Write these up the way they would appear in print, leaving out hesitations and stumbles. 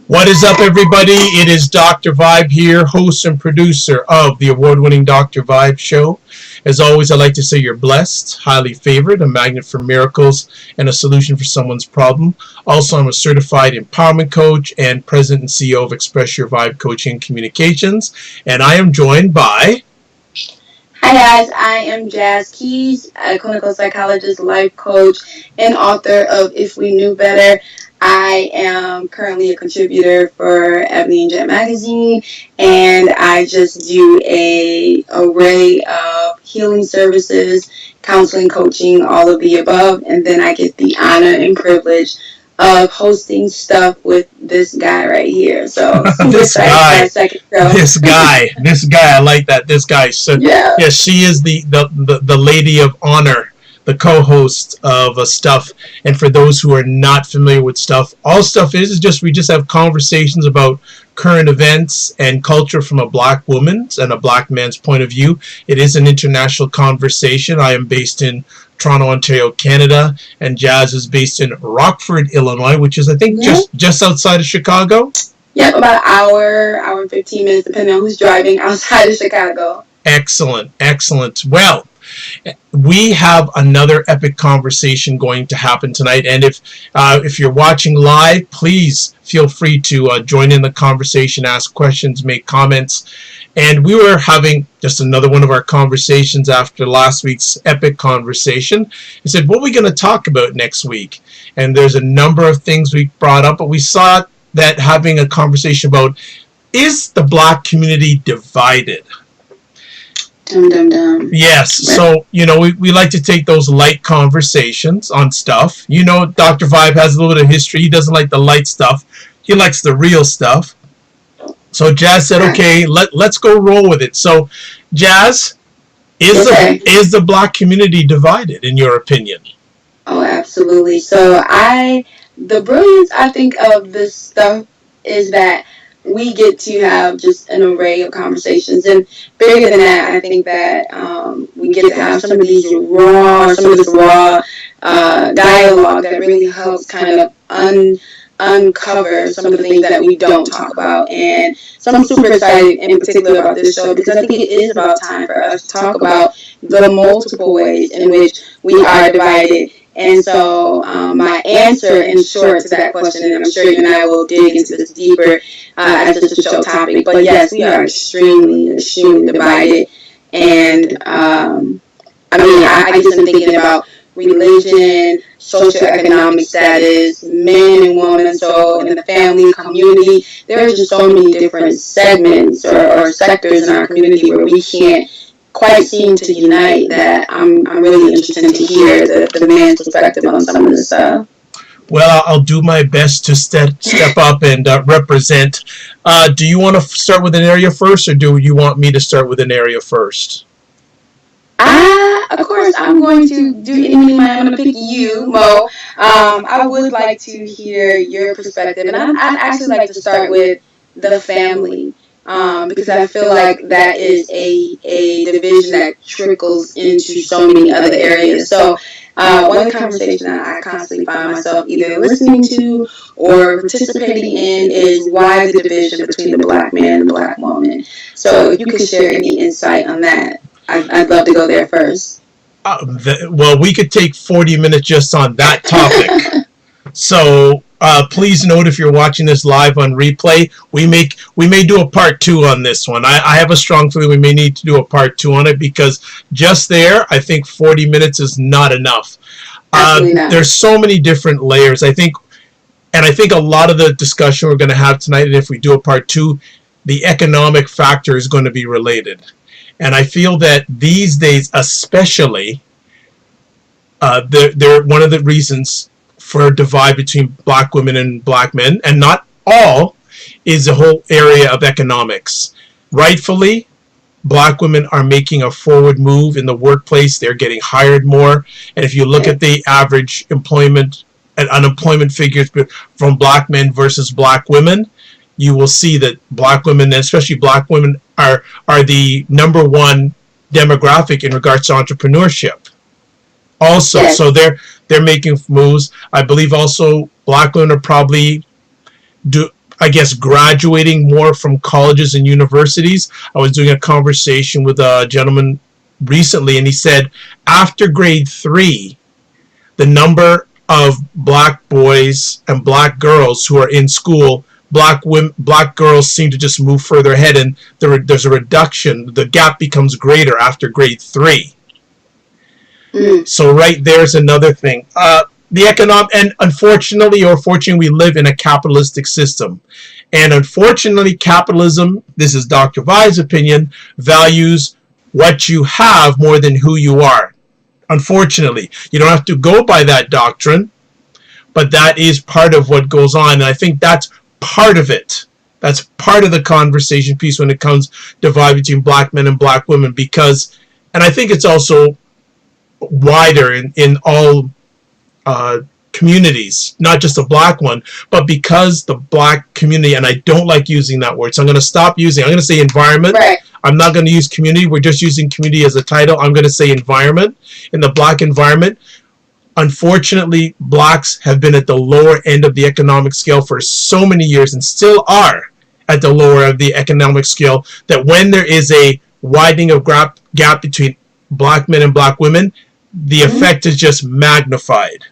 What is up, everybody? It is Dr. Vibe here, host and producer of the award-winning Dr. Vibe show. As always, I'd like to say you're blessed, highly favored, a magnet for miracles, and a solution for someone's problem. Also, I'm a certified empowerment coach and president and CEO of Express Your Vibe Coaching and Communications. And I am joined by... Hi guys, I am Jazz Keys, a clinical psychologist, life coach, and author of If We Knew Better. I am currently a contributor for Ebony and Jet magazine, and I just do an array of healing services, counseling, coaching, all of the above, and then I get the honor and privilege of hosting stuff with this guy right here. So this guy, I like that. This guy. So yeah, she is the lady of honor, the co-host of Stuff. And for those who are not familiar with Stuff, all Stuff is just we just have conversations about current events and culture from a black woman's and a black man's point of view. It is an international conversation. I am based in Toronto, Ontario, Canada, and Jazz is based in Rockford, Illinois, which is, I think, just outside of Chicago. Yep, about an hour and 15 minutes, depending on who's driving outside of Chicago. Excellent, excellent. Well, we have another epic conversation going to happen tonight, and if you're watching live, please feel free to join in the conversation, ask questions, make comments. And we were having just another one of our conversations after last week's epic conversation. I said, what are we going to talk about next week? And there's a number of things we brought up, but we saw that having a conversation about, is the black community divided? Dum, dum, dum. Yes, so, we like to take those light conversations on stuff. Dr. Vibe has a little bit of history. He doesn't like the light stuff. He likes the real stuff. So Jazz said, okay, let's go roll with it. So, Jazz, is the black community divided, in your opinion? Oh, absolutely. So the brilliance, I think, of this stuff is that we get to have just an array of conversations. And bigger than that, I think that we get to have some of this raw dialogue that really helps kind of uncover some of the things that we don't talk about. And so I'm super excited in particular about this show because I think it is about time for us to talk about the multiple ways in which we are divided. And so my answer in short to that question, and I'm sure you and I will dig into this deeper as just a show topic, but yes, we are extremely, extremely divided. And I just am thinking about religion, socioeconomic status, men and women, so in the family, community. There are just so many different segments or sectors in our community where we can't quite seem to unite that I'm really interested to hear the man's perspective on some of this stuff. Well, I'll do my best to step up and represent. Do you want to start with an area first, or do you want me to start with an area first? Of course, I'm going to do anything. I'm going to pick you, Mo. I would like to hear your perspective, and I'd actually like to start with the family, because I feel like that is a division that trickles into so many other areas. So one conversation that I constantly find myself either listening to or participating in is why the division between the black man and the black woman. So if you could share any insight on that, I'd love to go there first. Well, we could take 40 minutes just on that topic. So please note, if you're watching this live on replay, we may do a part 2 on this one. I have a strong feeling we may need to do a part 2 on it, because just there, I think 40 minutes is not enough. There's so many different layers. I think a lot of the discussion we're going to have tonight, and if we do a part 2, the economic factor is going to be related. And I feel that these days, especially, they're one of the reasons for a divide between black women and black men, and not all, is the whole area of economics. Rightfully, black women are making a forward move in the workplace. They're getting hired more. And if you look at the average employment and unemployment figures from black men versus black women, you will see that black women, and especially black women, are the number one demographic in regards to entrepreneurship. Also, yes. So they're making moves. I believe also black women are probably I guess, graduating more from colleges and universities. I was doing a conversation with a gentleman recently, and he said after grade 3, the number of black boys and black girls who are in school, black girls seem to just move further ahead, and there's a reduction. The gap becomes greater after grade 3. So right there's another thing. The economic, and unfortunately or fortunately, we live in a capitalistic system. And unfortunately, capitalism, this is Dr. Vi's opinion, values what you have more than who you are. Unfortunately, you don't have to go by that doctrine, but that is part of what goes on. And I think that's part of it. That's part of the conversation piece when it comes to divide between black men and black women, because, and I think it's also wider in all communities, not just the black one, but because the black community, and I don't like using that word, so I'm going to stop using, I'm going to say environment. Right. I'm not going to use community. We're just using community as a title. I'm going to say environment. In the black environment, unfortunately, blacks have been at the lower end of the economic scale for so many years and still are at the lower of the economic scale, that when there is a widening of gap between black men and black women, the effect is just magnified.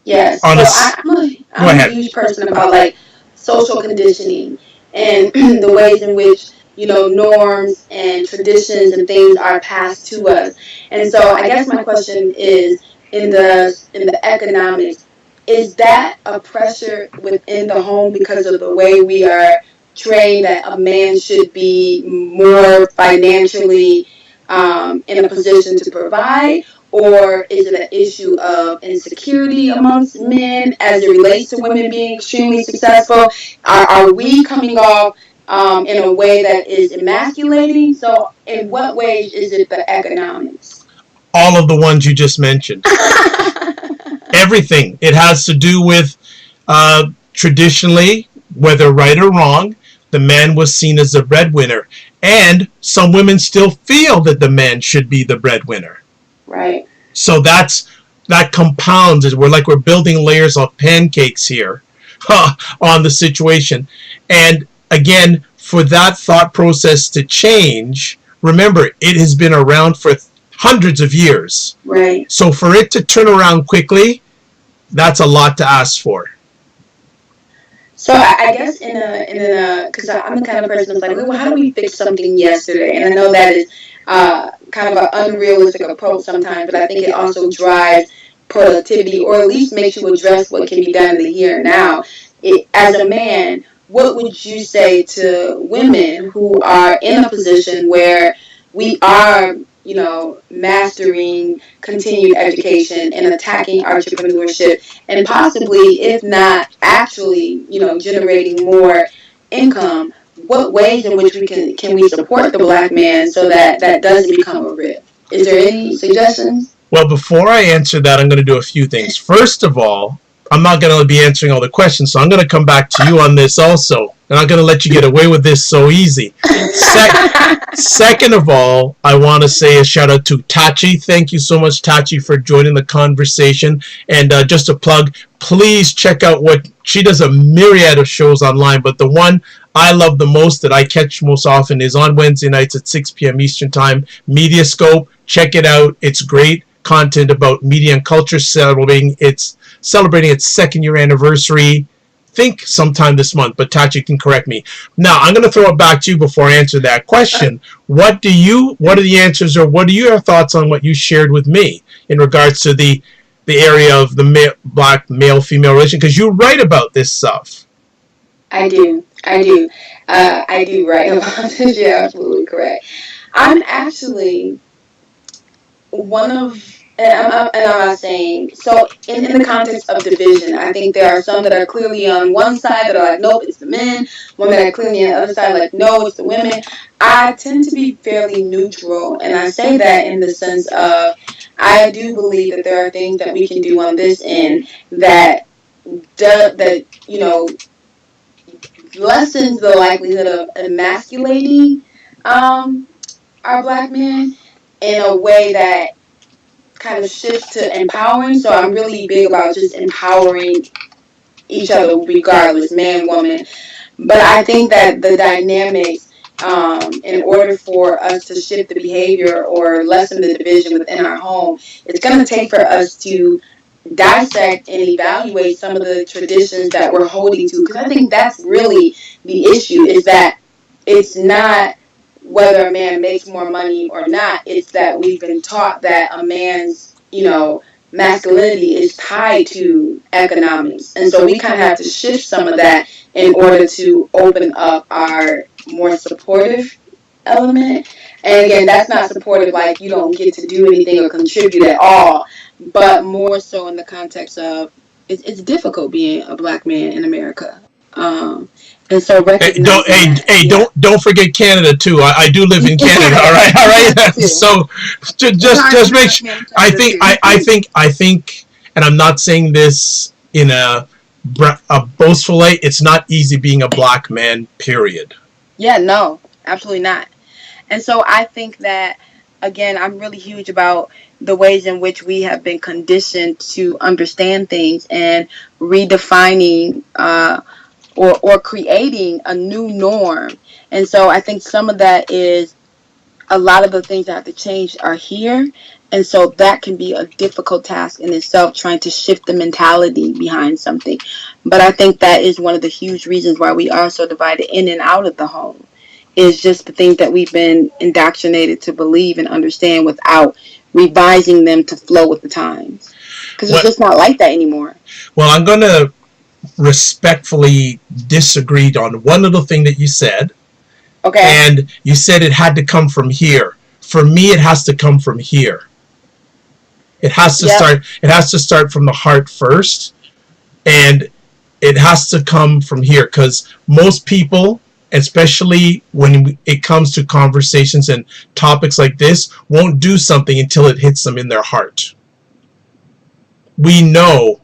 Yes. I'm a huge person about like social conditioning and the ways in which, you know, norms and traditions and things are passed to us. And so I guess my question is, in the economics, is that a pressure within the home because of the way we are trained that a man should be more financially in a position to provide? Or is it an issue of insecurity amongst men as it relates to women being extremely successful? Are we coming off in a way that is emasculating? So in what ways is it the economics? All of the ones you just mentioned. Everything. It has to do with traditionally, whether right or wrong, the man was seen as the breadwinner. And some women still feel that the man should be the breadwinner. Right. So that compounds it. We're building layers of pancakes here on the situation. And again, for that thought process to change, remember, it has been around for hundreds of years. Right. So for it to turn around quickly, that's a lot to ask for. So I guess because I'm the kind of person that's like, well, how do we fix something yesterday? And I know that is kind of an unrealistic approach sometimes, but I think it also drives productivity, or at least makes you address what can be done in the here and now. As a man, what would you say to women who are in a position where we are, you know, mastering continued education and attacking entrepreneurship, and possibly, if not actually, you know, generating more income? What ways in which we can we support the black man so that that doesn't become a rift? Is there any suggestions? Well, before I answer that, I'm going to do a few things. First of all, I'm not going to be answering all the questions, so I'm going to come back to you on this also. I'm not going to let you get away with this so easy. Second of all, I want to say a shout out to Tachi. Thank you so much, Tachi, for joining the conversation. And just a plug, please check out what she does, a myriad of shows online, but the one I love the most that I catch most often is on Wednesday nights at 6 p.m. Eastern Time, Mediascope. Check it out. It's great content about media and culture, celebrating its second year anniversary. Think sometime this month, but Tachi can correct me. Now, I'm going to throw it back to you before I answer that question. What are the answers, or what are your thoughts on what you shared with me in regards to the area of the black male-female relation? Because you write about this stuff. I do write about this. You're absolutely correct. I'm actually one of, and I'm not saying, so in the context of division, I think there are some that are clearly on one side that are like, nope, it's the men. One that are clearly on the other side like, no, it's the women. I tend to be fairly neutral, and I say that in the sense of, I do believe that there are things that we can do on this end that you know, lessens the likelihood of emasculating our black men in a way that kind of shifts to empowering. So I'm really big about just empowering each other regardless, man, woman. But I think that the dynamics, in order for us to shift the behavior or lessen the division within our home, it's going to take for us to dissect and evaluate some of the traditions that we're holding to. Because I think that's really the issue, is that it's not whether a man makes more money or not. It's that we've been taught that a man's, masculinity is tied to economics. And so we kind of have to shift some of that in order to open up our more supportive element. And again, that's not supportive like you don't get to do anything or contribute at all, but more so in the context of it's difficult being a black man in America. And so recognizing that, yeah. Don't forget Canada too. I do live in Canada. All right, all right. So just make sure. I think, and I'm not saying this in a boastful way. It's not easy being a black man. Period. Yeah, no, absolutely not. And so I think that, again, I'm really huge about the ways in which we have been conditioned to understand things and redefining, or creating a new norm. And so I think some of that is a lot of the things that have to change are here. And so that can be a difficult task in itself, trying to shift the mentality behind something. But I think that is one of the huge reasons why we are so divided in and out of the home, is just the things that we've been indoctrinated to believe and understand without revising them to flow with the times. Because it's just not like that anymore. Well, I'm going to respectfully disagree on one little thing that you said. Okay. And you said it had to come from here. For me, it has to come from here. It has to start. It has to start from the heart first, and it has to come from here, because most people, especially when it comes to conversations and topics like this, won't do something until it hits them in their heart. We know.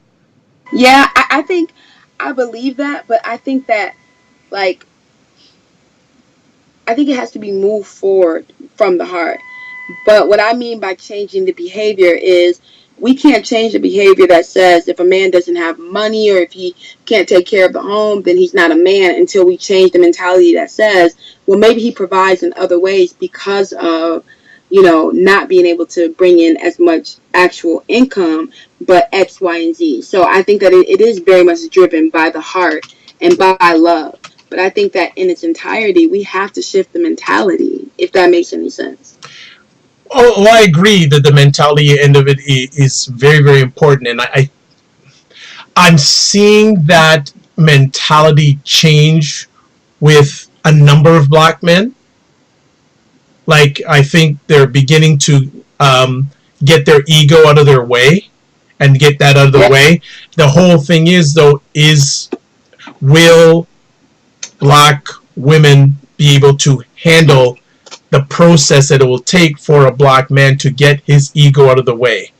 Yeah, I think I believe that, but I think that, like, I think it has to be moved forward from the heart. But what I mean by changing the behavior is we can't change the behavior that says if a man doesn't have money or if he can't take care of the home, then he's not a man, until we change the mentality that says, well, maybe he provides in other ways because of, not being able to bring in as much actual income, but X, Y, and Z. So I think that it is very much driven by the heart and by love. But I think that in its entirety, we have to shift the mentality, if that makes any sense. Oh, I agree that the mentality end of it is very, very important, and I'm seeing that mentality change with a number of black men. Like, I think they're beginning to get their ego out of their way and get that out of the way. The whole thing is, though, will black women be able to handle the process that it will take for a black man to get his ego out of the way?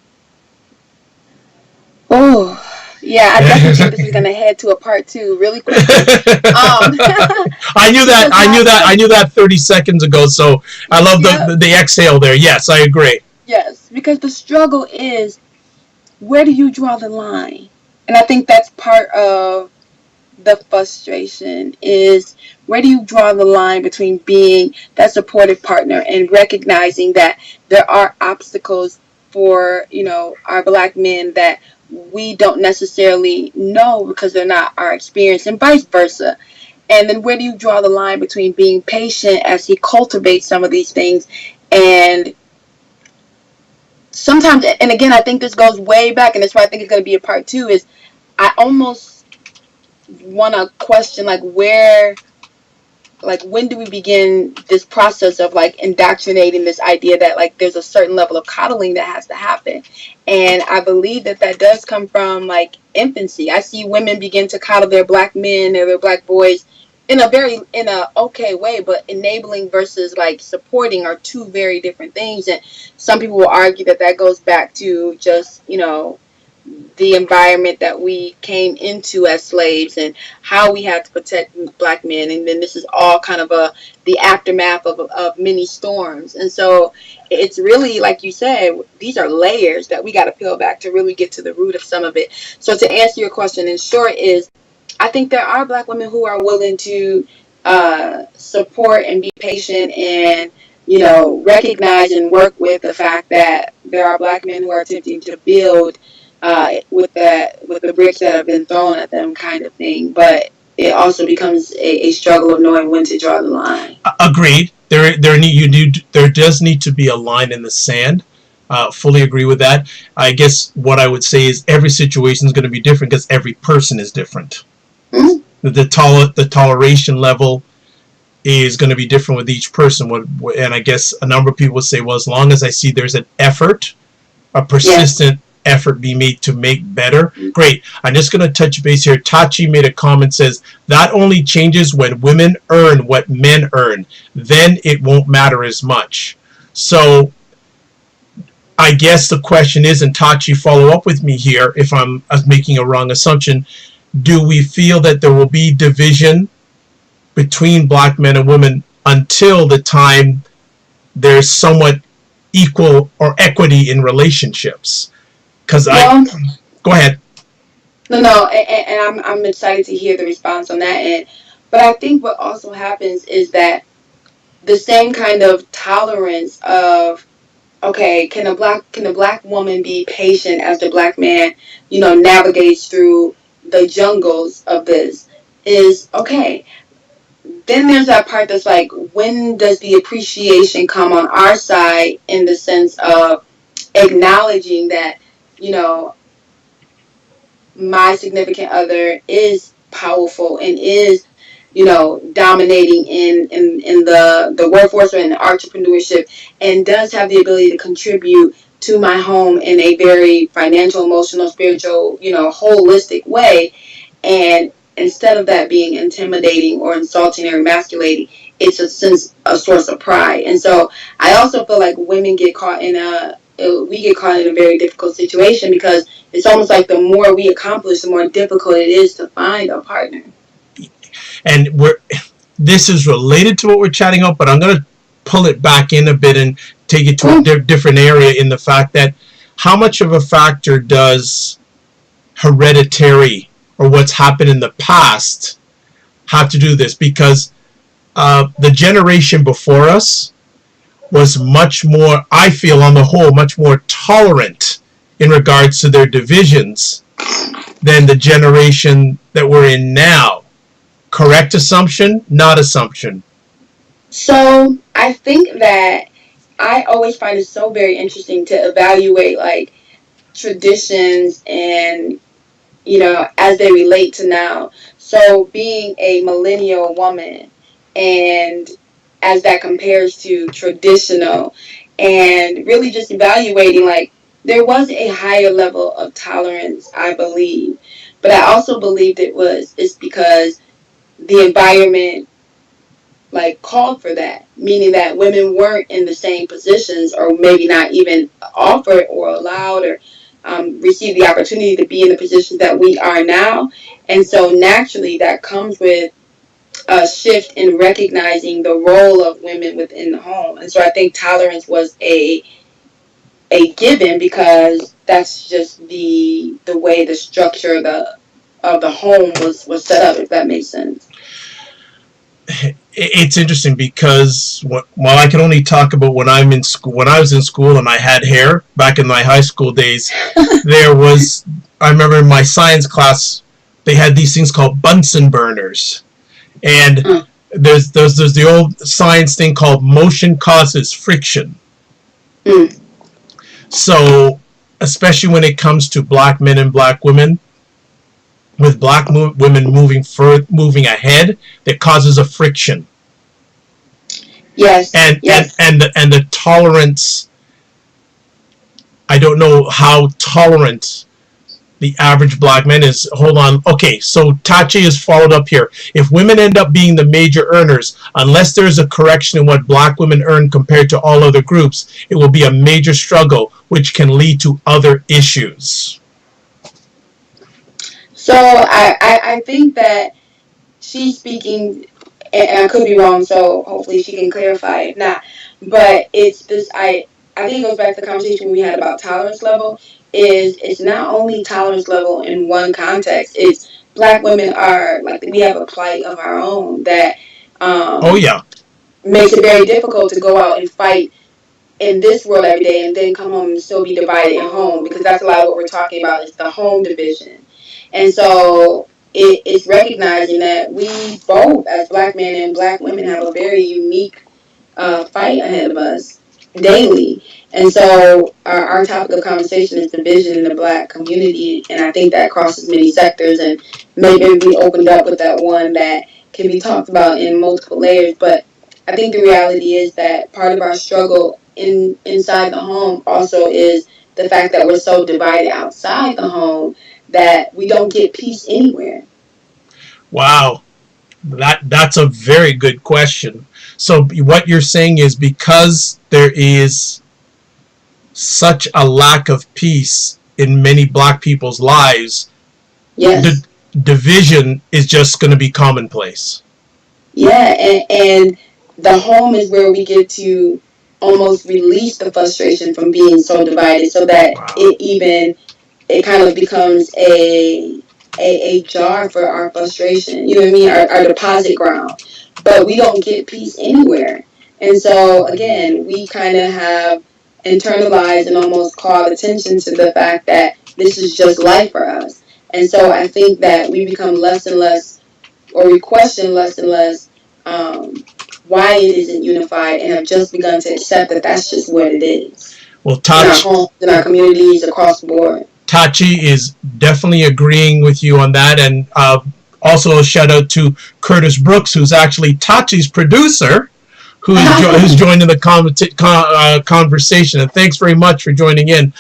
Oh, yeah, I definitely think this is going to head to a part 2 really quickly. I knew that. I knew that 30 seconds ago. So I love the exhale there. Yes, I agree. Yes, because the struggle is, where do you draw the line? And I think that's part of the frustration, is where do you draw the line between being that supportive partner and recognizing that there are obstacles for, our black men that we don't necessarily know because they're not our experience, and vice versa. And then where do you draw the line between being patient as he cultivates some of these things, and sometimes, and again, I think this goes way back, and that's why I think it's going to be a part 2, is I almost want to question, when do we begin this process of indoctrinating this idea that there's a certain level of coddling that has to happen. And I believe that does come from infancy. I see women begin to coddle their black men or their black boys in a okay way, but enabling versus supporting are two very different things. And some people will argue that goes back to just the environment that we came into as slaves and how we had to protect black men. And then this is all kind of the aftermath of many storms. And so it's really, like you said, these are layers that we got to peel back to really get to the root of some of it. So to answer your question in short is, I think there are Black women who are willing to support and be patient and, recognize and work with the fact that there are Black men who are attempting to build with the bricks that have been thrown at them, kind of thing. But it also becomes a struggle of knowing when to draw the line. Agreed. There does need to be a line in the sand. Fully agree with that. I guess what I would say is every situation is going to be different because every person is different. Mm-hmm. The toleration level is going to be different with each person. And I guess a number of people would say, well, as long as I see there's an effort, a persistent effort be made to make better, great. I'm just going to touch base here. Tachi made a comment, says that only changes when women earn what men earn. Then it won't matter as much. So I guess the question is, and Tachi, follow up with me here if I'm making a wrong assumption, do we feel that there will be division between Black men and women until the time there's somewhat equal or equity in relationships? Because go ahead. No, and I'm excited to hear the response on that end. But I think what also happens is that the same kind of tolerance of, okay, can a black woman be patient as the Black man, navigates through the jungles of this, is okay. Then there's that part that's like, when does the appreciation come on our side, in the sense of acknowledging that, my significant other is powerful and is, dominating in the workforce or in the entrepreneurship, and does have the ability to contribute to my home in a very financial, emotional, spiritual, holistic way. And instead of that being intimidating or insulting or emasculating, it's a source of pride. And so I also feel like women we get caught in a very difficult situation, because it's almost like the more we accomplish, the more difficult it is to find a partner. And this is related to what we're chatting about, but I'm going to pull it back in a bit and take it to a different area, in the fact that how much of a factor does hereditary or what's happened in the past have to do this? Because the generation before us was much more, I feel on the whole, much more tolerant in regards to their divisions than the generation that we're in now. Correct assumption? Not assumption? So I think that I always find it so very interesting to evaluate, like, traditions and, as they relate to now. So being a millennial woman, and as that compares to traditional, and really just evaluating, like, there was a higher level of tolerance, I believe. But I also believed it's because the environment, like, called for that, meaning that women weren't in the same positions, or maybe not even offered or allowed, or receive the opportunity to be in the positions that we are now. And so naturally that comes with a shift in recognizing the role of women within the home. And so I think tolerance was a given, because that's just the way the structure of the home was set up, if that makes sense. It's interesting because while I can only talk about when I'm in school, when I was in school and I had hair back in my high school days, I remember in my science class, they had these things called Bunsen burners. And there's the old science thing called motion causes friction. Mm. So, especially when it comes to Black men and Black women, with Black women moving ahead, that causes a friction. Yes. And yes. and the tolerance. I don't know how tolerant the average Black man is. Hold on. Okay, so Tachi is followed up here. If women end up being the major earners, unless there's a correction in what Black women earn compared to all other groups, it will be a major struggle, which can lead to other issues. So I think that she's speaking, and I could be wrong, so hopefully she can clarify it. Not, but it's this. I think it goes back to the conversation we had about tolerance level. It's not only tolerance level in one context. It's Black women are like, we have a plight of our own that Oh yeah. makes it very difficult to go out and fight in this world every day and then come home and still be divided at home, because that's a lot of what we're talking about is the home division. And so it's recognizing that we both, as Black men and Black women, have a very unique fight ahead of us daily. And so our topic of conversation is division in the Black community, and I think that crosses many sectors, and maybe we opened up with that one that can be talked about in multiple layers. But I think the reality is that part of our struggle inside the home also is the fact that we're so divided outside the home that we don't get peace anywhere. Wow. That's a very good question. So what you're saying is because there is such a lack of peace in many Black people's lives, Yes. the division is just going to be commonplace. Yeah, and the home is where we get to almost release the frustration from being so divided, so that Wow. it kind of becomes a jar for our frustration. You know what I mean? Our deposit ground. But we don't get peace anywhere. And so again, we kind of have internalized and almost called attention to the fact that this is just life for us. And so I think that we become less and less, or we question less and less, why it isn't unified, and have just begun to accept that that's just what it is. Well, In our homes, in our communities, across the board. Tachi is definitely agreeing with you on that, and also a shout out to Curtis Brooks, who's actually Tachi's producer, who's joined in the conversation. And thanks very much for joining in.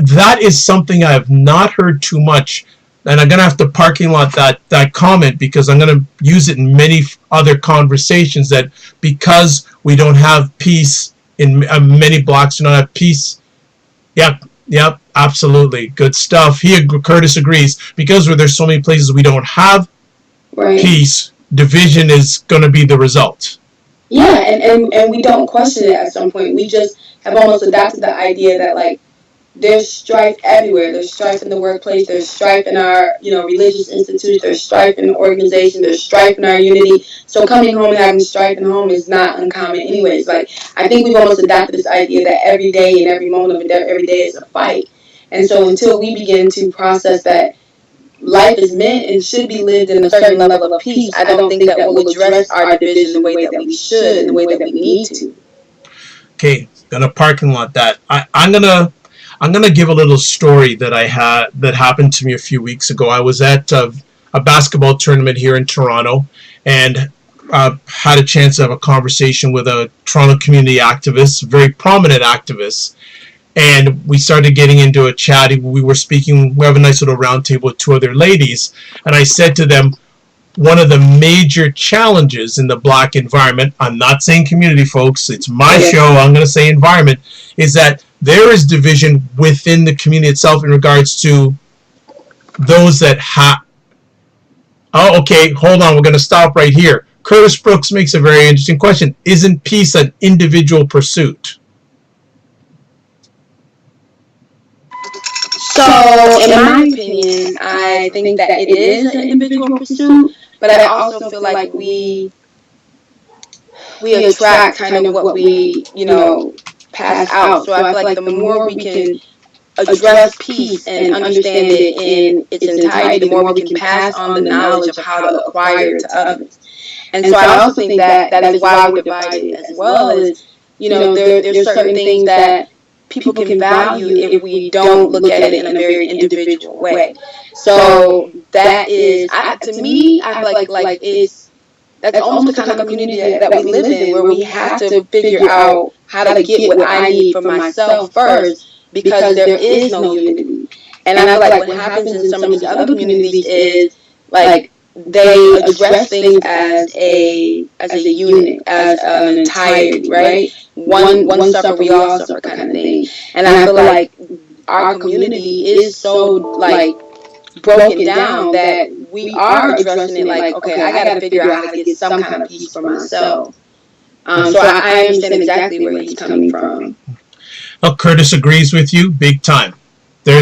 That is something I have not heard too much, and I'm gonna have to parking lot that comment, because I'm gonna use it in many other conversations, that because we don't have peace in many blocks, do not have peace. Yep, absolutely, good stuff. Curtis agrees, because where there's so many places we don't have peace, division is going to be the result. Yeah, and we don't question it at some point. We just have almost adopted the idea that, like, there's strife everywhere. There's strife in the workplace. There's strife in our, religious institutes. There's strife in the organization. There's strife in our unity. So coming home and having strife in home is not uncommon anyways. Like, I think we've almost adopted this idea that every day and every moment of every day is a fight. And so until we begin to process that life is meant and should be lived in a certain level of peace, I don't think that we'll address our division the way that we should and the way that we need to. Okay, gonna parking lot that. I'm gonna give a little story that that happened to me a few weeks ago. I was at a basketball tournament here in Toronto, and had a chance to have a conversation with a Toronto community activist, very prominent activist, and we started getting into a chat. We were speaking. We have a nice little round table with two other ladies, and I said to them, one of the major challenges in the Black environment, I'm not saying community, folks, it's my show, I'm going to say environment, is that there is division within the community itself in regards to those that have... Oh, okay, hold on, we're going to stop right here. Curtis Brooks makes a very interesting question. Isn't peace an individual pursuit? So, in my opinion, I think that it is an individual pursuit, but I also feel like we attract kind of what we, pass out. So I feel like the more we can address peace and understand it in its entirety, the more we can pass on the knowledge of how to acquire it to others. And so I also think that is why we're divided as well. Is, there's certain things that people can value if we don't look at it in a very individual way. So that is, to me, I feel like that's almost the kind of community that we live in, where we have to figure out how to get what I need for myself first, because there is no unity. And I feel like what happens in some of these other communities is, like, they address things as a unit, as an entirety, right? One suffer, we all suffer kind of thing. And I feel like our community is so, like, broken down that we are addressing it like, okay, I got to figure out how to get some kind of peace for myself. So I understand exactly where he's coming from. Well, Curtis agrees with you big time.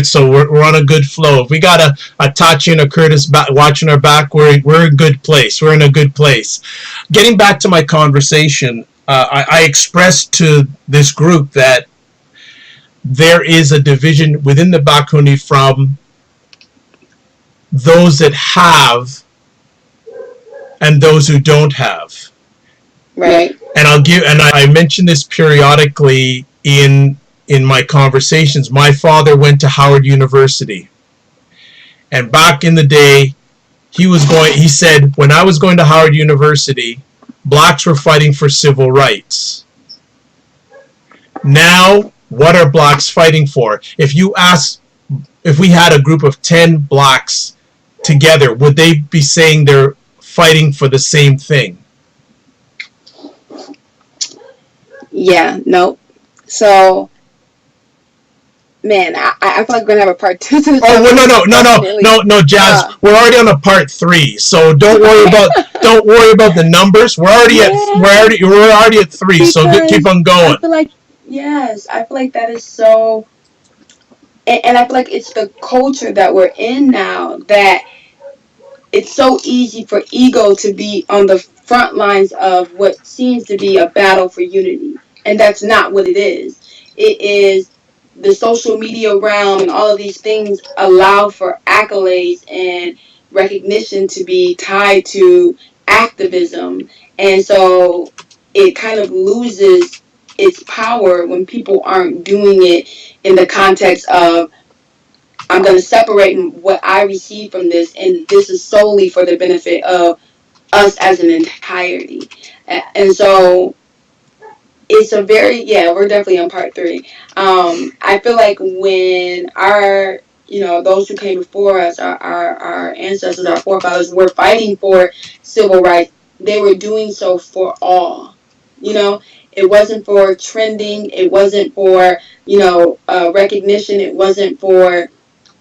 So we're on a good flow. If we got a Tachi and a Curtis watching our back, we're in a good place. We're in a good place. Getting back to my conversation, I expressed to this group that there is a division within the Bakuni from those that have and those who don't have. Right. And I mention this periodically in my conversations. My father went to Howard University. And back in the day, he said, when I was going to Howard University, blacks were fighting for civil rights. Now, what are blacks fighting for? If we had a group of 10 blacks together, would they be saying they're fighting for the same thing? Yeah, no. So, man, I feel like we're gonna have a part 2 to this. Oh well, no, Jazz. We're already on a part 3, so don't worry about the numbers. We're already at 3, because so keep on going. I feel like that is so, and I feel like it's the culture that we're in now that it's so easy for ego to be on the front lines of what seems to be a battle for unity. And that's not what it is. It is the social media realm, and all of these things allow for accolades and recognition to be tied to activism. And so it kind of loses its power when people aren't doing it in the context of, I'm going to separate what I receive from this, and this is solely for the benefit of us as an entirety. And so it's a very, we're definitely on part 3. I feel like when our, those who came before us, our ancestors, our forefathers, were fighting for civil rights, they were doing so for all. It wasn't for trending. It wasn't for, recognition. It wasn't for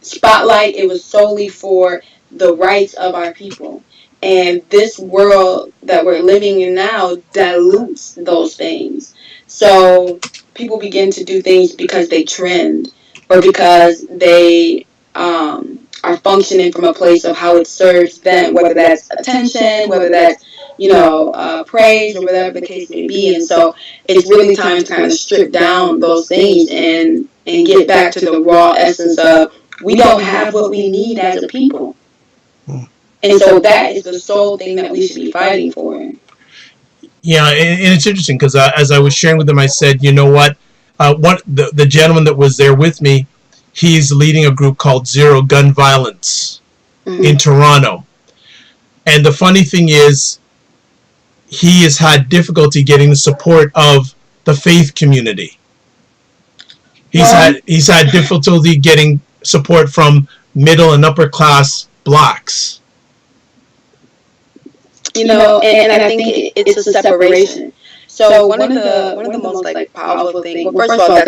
spotlight. It was solely for the rights of our people. And this world that we're living in now dilutes those things. So people begin to do things because they trend, or because they are functioning from a place of how it serves them, whether that's attention, whether that's praise, or whatever the case may be. And so it's really time to kind of strip down those things and get back to the raw essence of, we don't have what we need as a people. And so that is the sole thing that we should be fighting for. Yeah, and it's interesting because as I was sharing with them, I said, you know what? The gentleman that was there with me, he's leading a group called Zero Gun Violence in Toronto. And the funny thing is, he has had difficulty getting the support of the faith community. He's had difficulty getting support from middle and upper class blacks. And I think it's a separation. So one of the most powerful things. Well, first of all,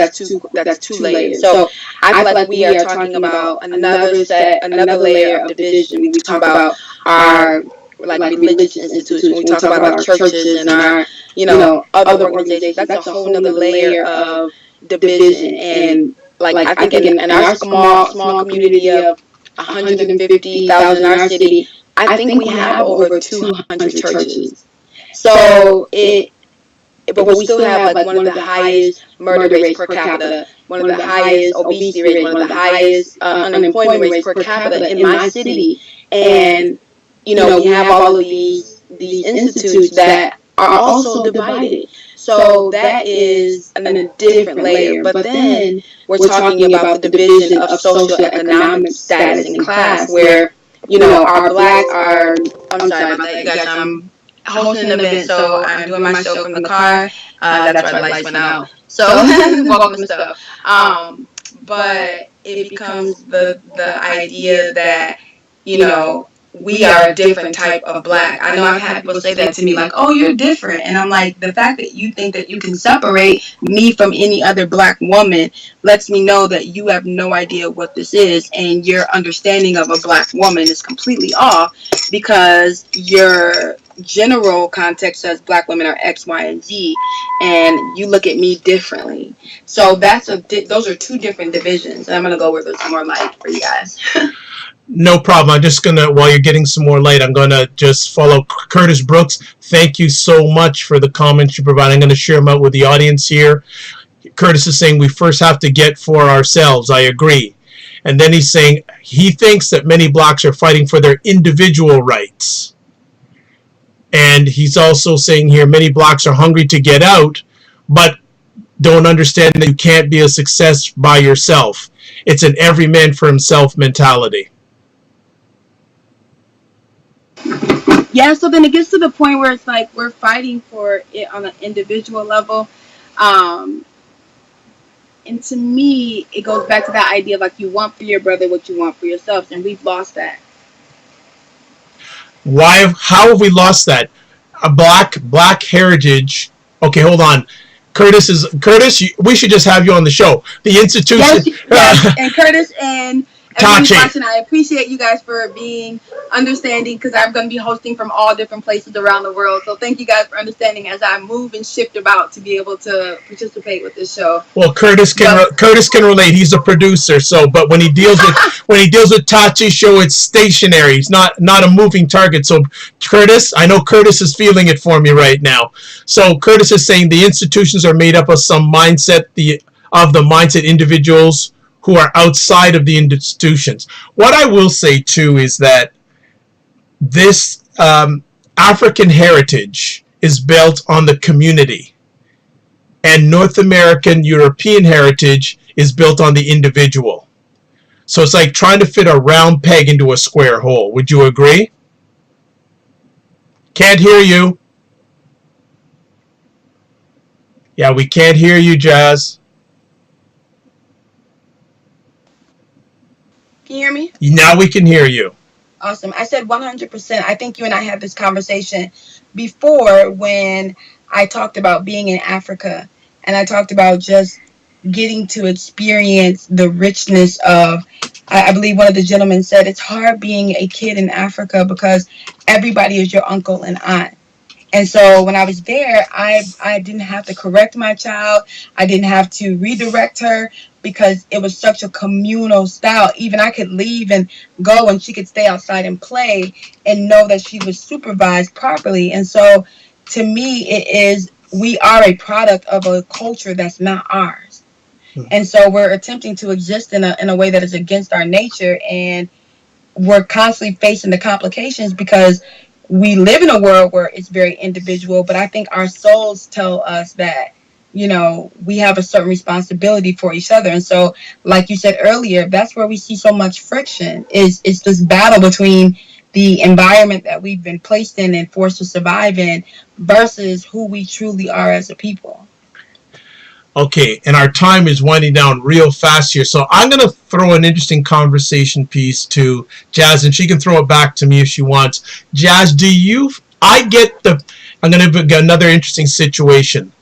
that's two layers. So I feel like we are talking about another layer of division. We talk about our religious institutions. We talk about our churches and our other organizations. That's a whole other layer of division. And I think in our small community of 150,000 in our city, I think we have over 200 churches. So but we still have one of the highest murder rates per capita, one of the highest obesity rates, one of the highest unemployment rates per capita in my city. And we have all of these institutes that are also divided. So that is a different layer. But then we're talking about the division of socioeconomic status and class, where our blacks are. I'm sorry about that, you guys. I'm hosting an event, so I'm doing my show from the car. That's why the lights went out. So welcome stuff. But it becomes the idea that we are a different type of black. I know I've had people say that to me, like, "Oh, you're different," and I'm like, the fact that you think that you can separate me from any other black woman lets me know that you have no idea what this is, and your understanding of a black woman is completely off, because your general context says black women are X, Y, and Z, and you look at me differently. So those are two different divisions. I'm gonna go with some more light for you guys. No problem. I'm just going to, while you're getting some more light, I'm going to just follow Curtis Brooks. Thank you so much for the comments you provide. I'm going to share them out with the audience here. Curtis is saying we first have to get for ourselves. I agree. And then he's saying he thinks that many blacks are fighting for their individual rights. And he's also saying here many blacks are hungry to get out, but don't understand that you can't be a success by yourself. It's an every man for himself mentality. Yeah, so then it gets to the point where it's like we're fighting for it on an individual level. And to me, it goes back to that idea of like you want for your brother what you want for yourselves, and we've lost that. Why? How have we lost that? A black heritage. Okay, hold on. Curtis, we should just have you on the show. The institution. Yes, and Curtis and Tachi. Watching, I appreciate you guys for being understanding, because I'm going to be hosting from all different places around the world. So thank you guys for understanding as I move and shift about to be able to participate with this show. Well, Curtis can relate. He's a producer. So, but when he deals with Tachi's show, it's stationary. It's not a moving target. So, Curtis, I know Curtis is feeling it for me right now. So, Curtis is saying the institutions are made up of some mindset, the mindset individuals who are outside of the institutions. What I will say, too, is that this African heritage is built on the community, and North American, European heritage is built on the individual. So it's like trying to fit a round peg into a square hole. Would you agree? Can't hear you. Yeah, we can't hear you, Jazz. Can you hear me? Now we can hear you. Awesome. I said 100%. I think you and I had this conversation before when I talked about being in Africa, and I talked about just getting to experience the richness of, I believe one of the gentlemen said, it's hard being a kid in Africa because everybody is your uncle and aunt. And so when I was there, I didn't have to correct my child. I didn't have to redirect her because it was such a communal style. Even I could leave and go and she could stay outside and play and know that she was supervised properly. And so to me, we are a product of a culture that's not ours. And so we're attempting to exist in a way that is against our nature. And we're constantly facing the complications because we live in a world where it's very individual, but I think our souls tell us that, we have a certain responsibility for each other. And so, like you said earlier, that's where we see so much friction is this battle between the environment that we've been placed in and forced to survive in versus who we truly are as a people. Okay, and our time is winding down real fast here, so I'm going to throw an interesting conversation piece to Jazz, and she can throw it back to me if she wants. Jazz, I'm going to get another interesting situation.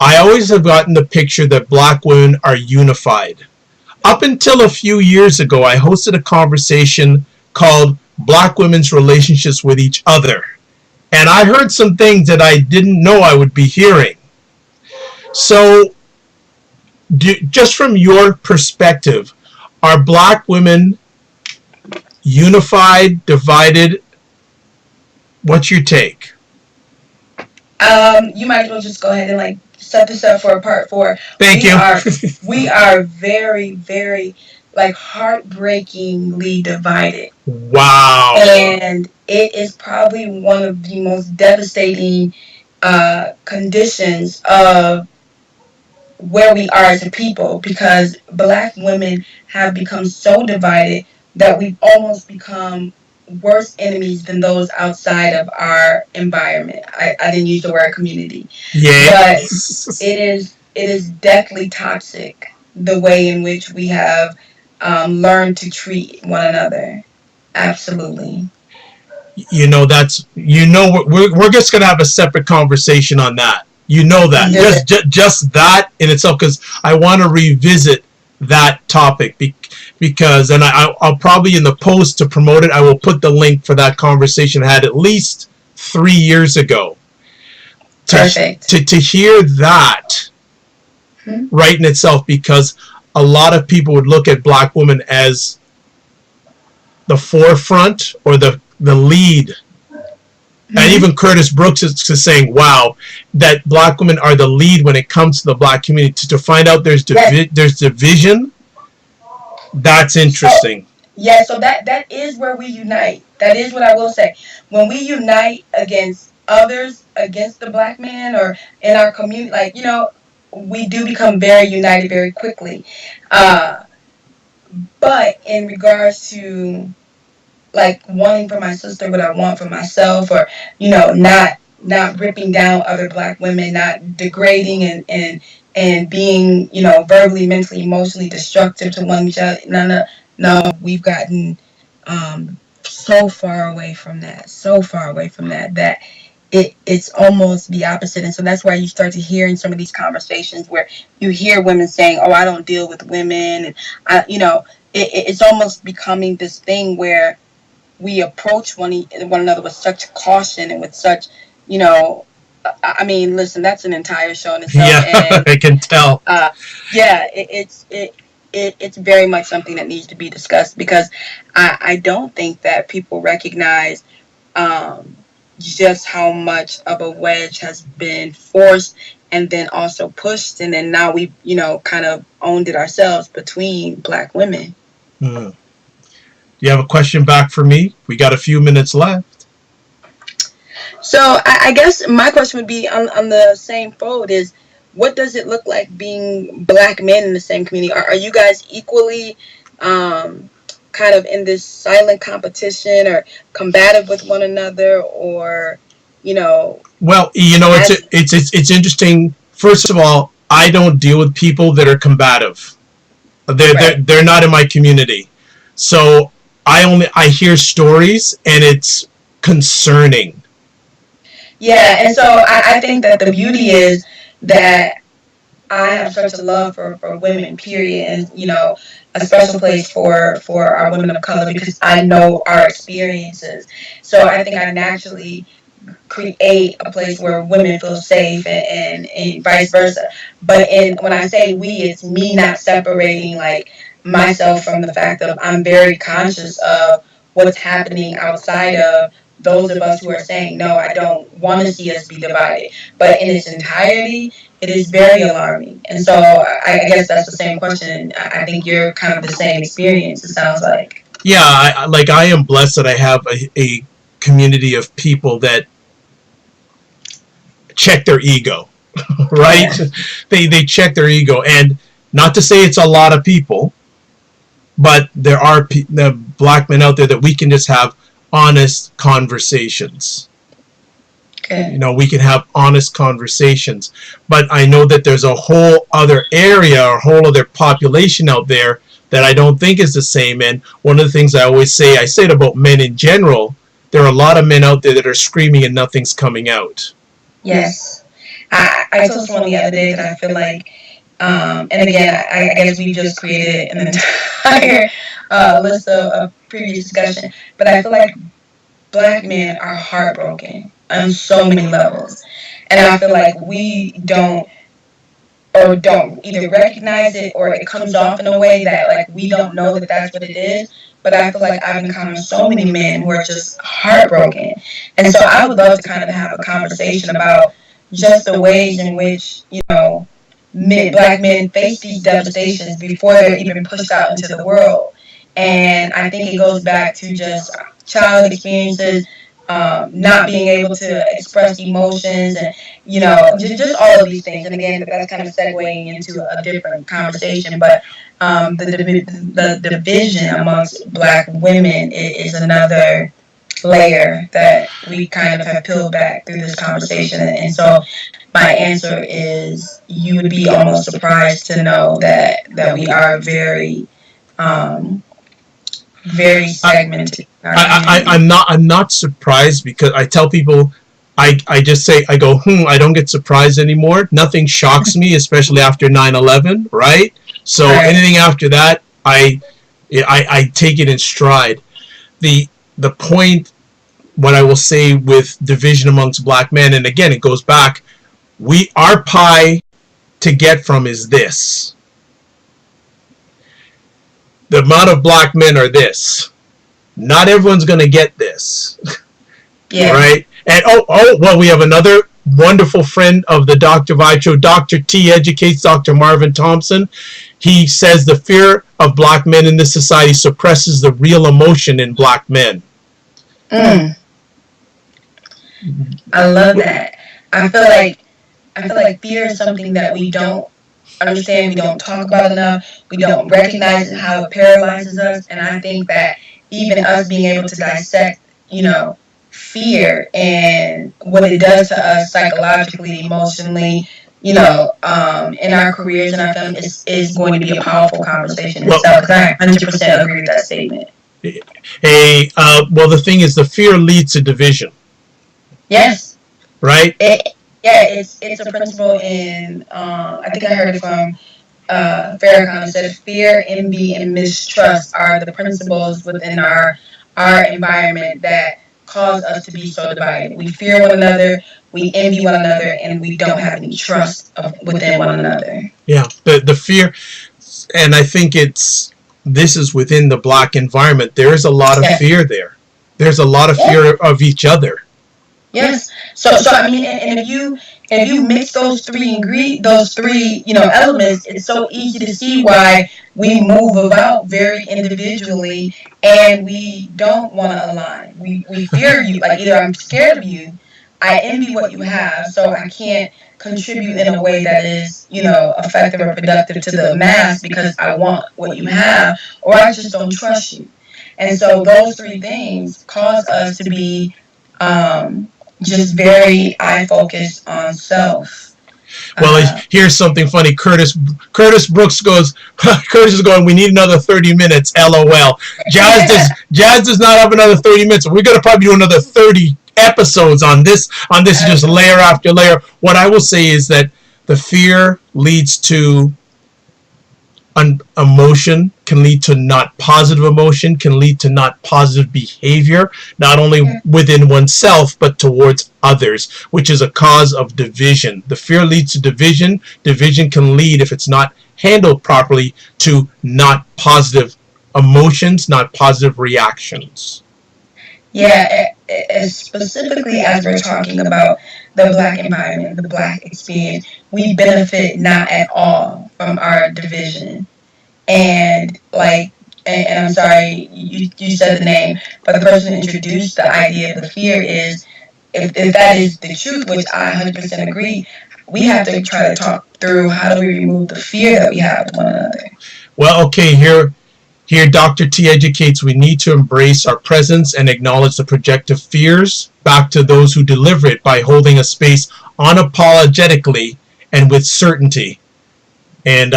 I always have gotten the picture that black women are unified. Up until a few years ago, I hosted a conversation called Black Women's Relationships with Each Other, and I heard some things that I didn't know I would be hearing. So, just from your perspective, are black women unified, divided? What's your take? You might as well just go ahead and set this up for a part 4. Thank you. We are very, very heartbreakingly divided. Wow. And it is probably one of the most devastating conditions of where we are as a people, because black women have become so divided that we've almost become worse enemies than those outside of our environment. I didn't use the word community. Yeah. But it is deathly toxic, the way in which we have learned to treat one another. Absolutely. We're just going to have a separate conversation on that. You know that. Yeah. Just that in itself, because I want to revisit that topic because, and I'll probably in the post to promote it, I will put the link for that conversation. I had at least 3 years ago. Perfect. To hear that right in itself, because a lot of people would look at black women as the forefront or the lead. And even Curtis Brooks is saying, wow, that black women are the lead when it comes to the black community. To find out there's division, that's interesting. Yeah, so that is where we unite. That is what I will say. When we unite against others, against the black man or in our community, like, we do become very united very quickly. But in regards to like wanting for my sister what I want for myself, or not ripping down other black women, not degrading and being verbally, mentally, emotionally destructive to one each other. No, we've gotten so far away from that, that it's almost the opposite. And so that's why you start to hear in some of these conversations where you hear women saying, oh, I don't deal with women, and it's almost becoming this thing where we approach one another with such caution and with such, I mean, listen, that's an entire show in itself. Yeah, and, I can tell. Yeah, it's very much something that needs to be discussed, because I don't think that people recognize just how much of a wedge has been forced and then also pushed, and then now we, kind of owned it ourselves between black women. Mm. You have a question back for me? We got a few minutes left. So I guess my question would be on the same fold is, what does it look like being black men in the same community? Are you guys equally kind of in this silent competition or combative with one another, or, Well, it's interesting. First of all, I don't deal with people that are combative. They're not in my community. So I hear stories, and it's concerning. Yeah, and so I think that the beauty is that I have such a love for women, period, and a special place for our women of color, because I know our experiences. So I think I naturally create a place where women feel safe, and vice versa. But when I say we, it's me not separating like myself from the fact that I'm very conscious of what's happening outside of those of us who are saying, no, I don't want to see us be divided. But in its entirety, it is very alarming. And so I guess that's the same question. I think you're kind of the same experience, it sounds like. Yeah, I am blessed that I have a community of people that check their ego, right? Yeah. They check their ego, and not to say it's a lot of people, but there are the black men out there that we can just have honest conversations. Okay. We can have honest conversations. But I know that there's a whole other area or whole other population out there that I don't think is the same. And one of the things I always say, I say it about men in general, there are a lot of men out there that are screaming and nothing's coming out. Yes. I told someone the other day that I feel like, and again, I guess we just created an entire list of previous discussion, but I feel like black men are heartbroken on so many levels. And I feel like we don't either recognize it, or it comes off in a way that like we don't know that that's what it is. But I feel like I've encountered so many men who are just heartbroken. And so I would love to kind of have a conversation about just the ways in which, black men face these devastations before they're even pushed out into the world. And I think it goes back to just childhood experiences, not being able to express emotions, and just all of these things. And again, that's kind of segueing into a different conversation. But the division amongst black women is another layer that we kind of have peeled back through this conversation. And so my answer is, you would be almost surprised to know that we are very very segmented. I'm not surprised, because I tell people, I just say, I go, I don't get surprised anymore. Nothing shocks me, especially after 9/11, right? So anything after that, I take it in stride. The point what I will say with division amongst black men, and again, it goes back, our pie to get from is this. The amount of black men are this. Not everyone's going to get this. Yeah. Right? And well, we have another wonderful friend of the Dr. Vibe Show. Dr. T educates, Dr. Marvin Thompson. He says the fear of black men in this society suppresses the real emotion in black men. I love that. I feel like fear is something that we don't understand, we don't talk about enough, we don't recognize how it paralyzes us. And I think that even us being able to dissect, fear and what it does to us psychologically, emotionally, in our careers and our family is going to be a powerful conversation itself. Because I 100% agree with that statement. Well, the thing is, the fear leads to division. Yes. Right? It's a principle in, I think I heard it from Farrakhan. It said fear, envy, and mistrust are the principles within our environment that cause us to be so divided. We fear one another, we envy one another, and we don't have any trust within one another. Yeah, the fear, and I think this is within the black environment. There is a lot of fear there. There's a lot of fear of each other. Yes. So I mean, and if you mix those three elements, it's so easy to see why we move about very individually, and we don't want to align. We fear you. Like, either I'm scared of you, I envy what you have, so I can't contribute in a way that is, effective or productive to the mass because I want what you have, or I just don't trust you. And so those three things cause us to be just very eye-focused on self. Well, here's something funny. Curtis Brooks goes, Curtis is going, we need another 30 minutes, LOL. Jazz does not have another 30 minutes. We're going to probably do another 30 episodes on this, just layer after layer. What I will say is that the fear leads to emotion, can lead to not positive emotion, can lead to not positive behavior, not only within oneself, but towards others, which is a cause of division. The fear leads to division. Division can lead, if it's not handled properly, to not positive emotions, not positive reactions. Yeah, specifically as we're talking about the black environment, the black experience, we benefit not at all from our division. And I'm sorry, you said the name, but the person who introduced the idea of the fear is, if that is the truth, which I 100% agree, we have to try to talk through how do we remove the fear that we have with one another. Well, okay, here Dr. T educates, we need to embrace our presence and acknowledge the projective fears back to those who deliver it by holding a space unapologetically and with certainty. And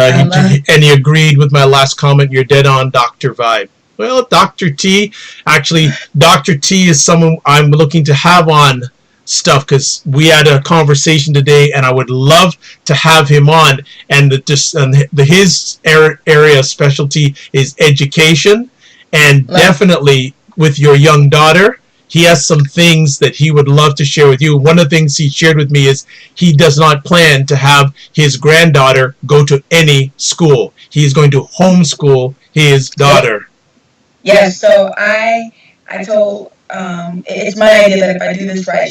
he agreed with my last comment. You're dead on, Dr. Vibe. Well, Dr. T is someone I'm looking to have on stuff, because we had a conversation today, and I would love to have him on. And his area of specialty is education, and definitely with your young daughter, he has some things that he would love to share with you. One of the things he shared with me is he does not plan to have his granddaughter go to any school. He is going to homeschool his daughter. Yeah, so I told, it's my idea that if I do this right,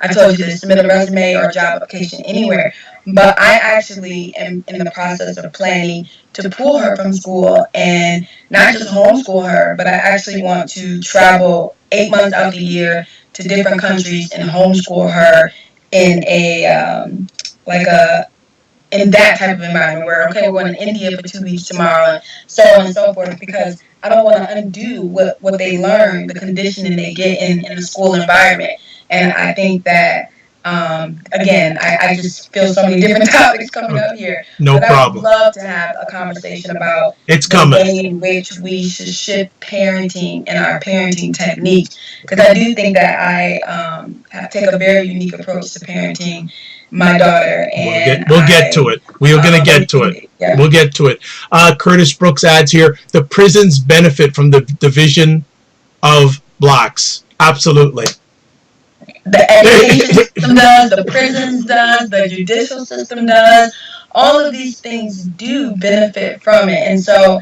I told you to submit a resume or a job application anywhere. But I actually am in the process of planning to pull her from school and not just homeschool her, but I actually want to travel 8 months out the year to different countries and homeschool her in in that type of environment where, okay, we're going to India for 2 weeks tomorrow, and so on and so forth, because I don't want to undo what they learn, the conditioning they get in the school environment. And I think that, again, I just feel so many different topics coming up here. No problem. I would love to have a conversation about the way in which we should shift parenting and our parenting techniques, because I do think that I take a very unique approach to parenting my daughter, and we'll get to it. We're going to get to it. Yeah. We'll get to it. Curtis Brooks adds here, the prisons benefit from the division of blacks. Absolutely. The education system does, the prisons does, the judicial system does. All of these things do benefit from it. And so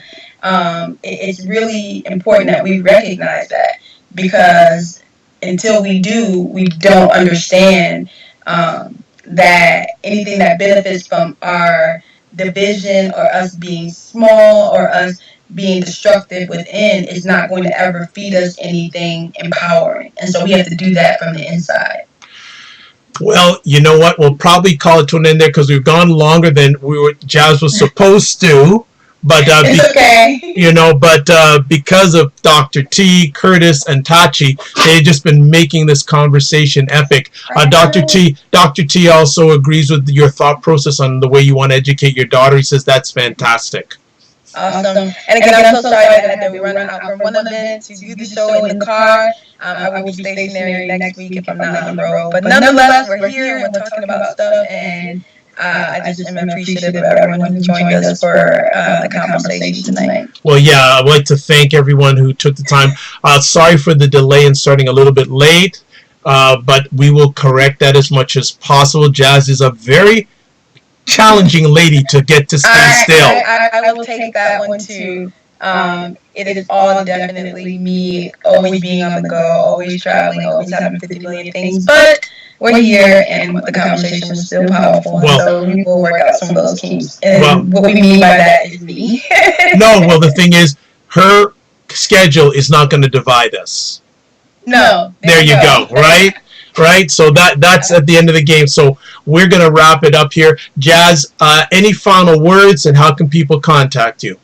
it's really important that we recognize that, because until we do, we don't understand that anything that benefits from our division or us being small or us being destructive within is not going to ever feed us anything empowering. And so we have to do that from the inside. Well, you know what? We'll probably call it to an end there because we've gone longer than Jazz was supposed to. But it's okay. Because of Dr. T, Curtis, and Tachi, they've just been making this conversation epic. Dr. T also agrees with your thought process on the way you want to educate your daughter. He says that's fantastic. Awesome. And again, I'm so sorry that we run out from one event to do the show in the car. I will be stationary next week if I'm not on the road. But nonetheless, we're here and we're talking about stuff, and I just am appreciative of everyone who joined us for the conversation tonight. Well, yeah, I'd like to thank everyone who took the time. Sorry for the delay in starting a little bit late, but we will correct that as much as possible. Jazz is a very challenging lady to get to stay still. I will take that one too. It is all definitely me always being on the go, always traveling, always having 50 million things. But we're here, and the conversation is still powerful. Well, so we will work out some of those kinks. And what we mean by that is me. No, well, the thing is, her schedule is not going to divide us. No. There you go, right? Right, so that's at the end of the game. So we're going to wrap it up here. Jazz, any final words, and how can people contact you?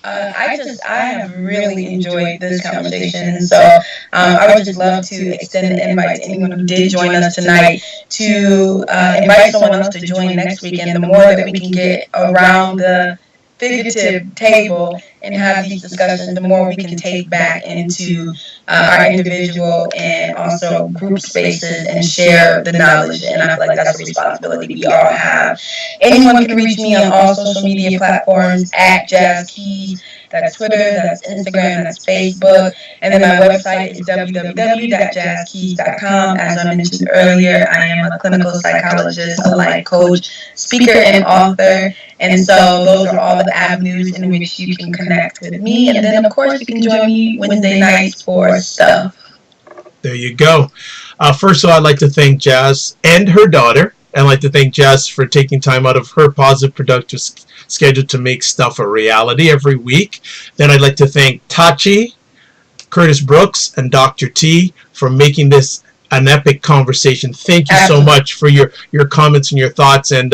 I have really enjoyed this conversation, and so I would just love to extend an invite to anyone who did join us tonight to invite someone else to join next weekend. The more that we can get around the figurative table and have these discussions, the more we can take back into our individual and also group spaces and share the knowledge. And I feel like that's a responsibility we all have. Anyone can reach me on all social media platforms at Jazz Keys. That's Twitter, that's Instagram, that's Facebook. And then my website is www.jazzkeys.com. As I mentioned earlier, I am a clinical psychologist, a life coach, speaker, and author. And so those are all the avenues in which you can connect with me. And then, of course, you can join me Wednesday nights for stuff. There you go. First of all, I'd like to thank Jazz and her daughter. I'd like to thank Jazz for taking time out of her positive, productive schedule to make stuff a reality every week. Then I'd like to thank Tachi, Curtis Brooks, and Dr. T for making this an epic conversation. Thank you so much for your comments and your thoughts. And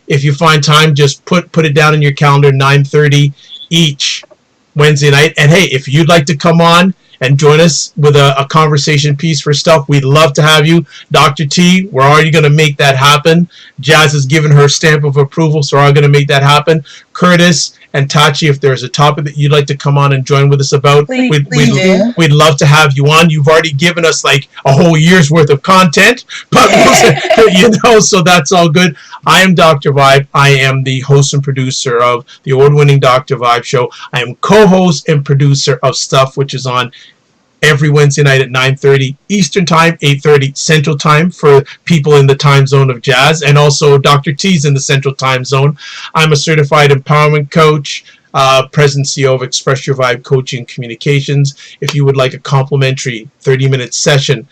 if you find time, just put it down in your calendar, 9:30 each Wednesday night. And hey, if you'd like to come on and join us with a conversation piece for stuff, we'd love to have you. Dr. T, we're already going to make that happen. Jazz has given her stamp of approval, so we're all going to make that happen. Curtis and Tachi, if there's a topic that you'd like to come on and join with us about, we'd love to have you on. You've already given us like a whole year's worth of content, but so that's all good. I am Dr. Vibe. I am the host and producer of the award-winning Dr. Vibe show. I am co-host and producer of Stuff, which is on every Wednesday night at 9:30 Eastern Time, 8:30 Central Time for people in the time zone of Jazz, and also Dr. T's in the Central Time Zone. I'm a certified empowerment coach, President CEO of Express Your Vibe Coaching Communications. If you would like a complimentary 30-minute session,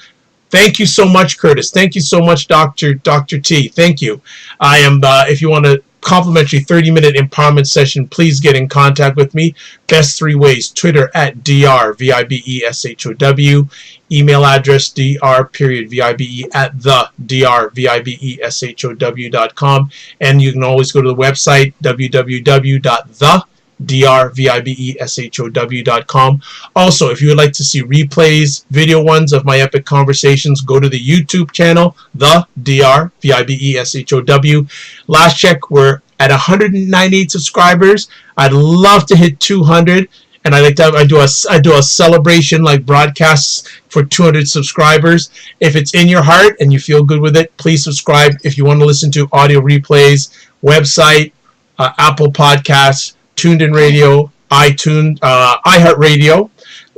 thank you so much, Curtis. Thank you so much, Dr. T. Thank you. I am. If you want to complimentary 30-minute empowerment session, please get in contact with me. Best three ways: Twitter at drvibeshow, email address dr.vibe at drvibeshow.com, and you can always go to the website www.drvibeshow.com. Also, if you would like to see replays, video ones of my epic conversations, go to the YouTube channel, the drvibeshow. Last check, we're at 198 subscribers. I'd love to hit 200, and I do a celebration like broadcasts for 200 subscribers. If it's in your heart and you feel good with it, please subscribe. If you want to listen to audio replays, website, Apple Podcasts, TuneIn Radio, iTunes, iHeartRadio,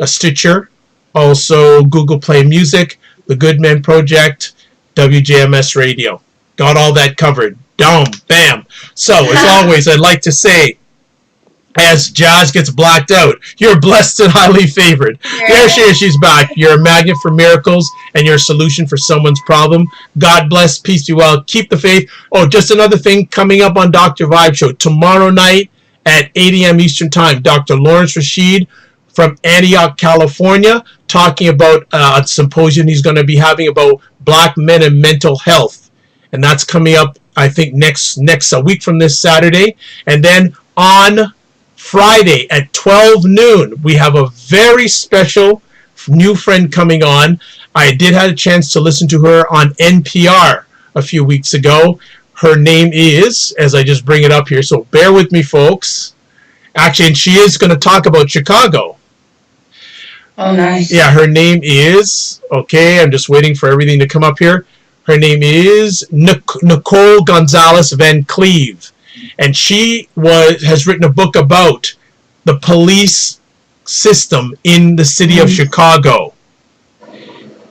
Stitcher, also Google Play Music, The Good Men Project, WJMS Radio. Got all that covered. Dome, bam. So, as always, I'd like to say, as Jazz gets blacked out, you're blessed and highly favored. There she is, she's back. You're a magnet for miracles, and you're a solution for someone's problem. God bless, peace be well, keep the faith. Oh, just another thing coming up on Dr. Vibe Show. Tomorrow night at 8 a.m. Eastern Time, Dr. Lawrence Rashid from Antioch, California, talking about a symposium he's going to be having about black men and mental health. And that's coming up, I think, next a week from this Saturday. And then on Friday at 12 noon, we have a very special new friend coming on. I did have a chance to listen to her on NPR a few weeks ago. Her name is, as I just bring it up here, so bear with me, folks. Actually, and she is going to talk about Chicago. Oh, nice. Yeah, her name is, okay, I'm just waiting for everything to come up here. Her name is Nicole Gonzalez Van Cleve. And she has written a book about the police system in the city of Chicago.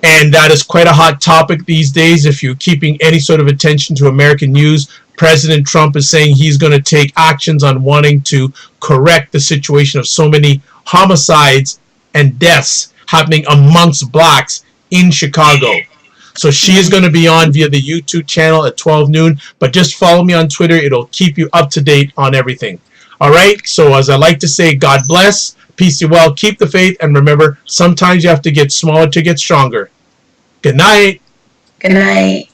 And that is quite a hot topic these days. If you're keeping any sort of attention to American news, President Trump is saying he's going to take actions on wanting to correct the situation of so many homicides and deaths happening amongst blacks in Chicago. So she is going to be on via the YouTube channel at 12 noon. But just follow me on Twitter. It'll keep you up to date on everything. All right? So as I like to say, God bless. Peace be well. Keep the faith. And remember, sometimes you have to get smaller to get stronger. Good night. Good night.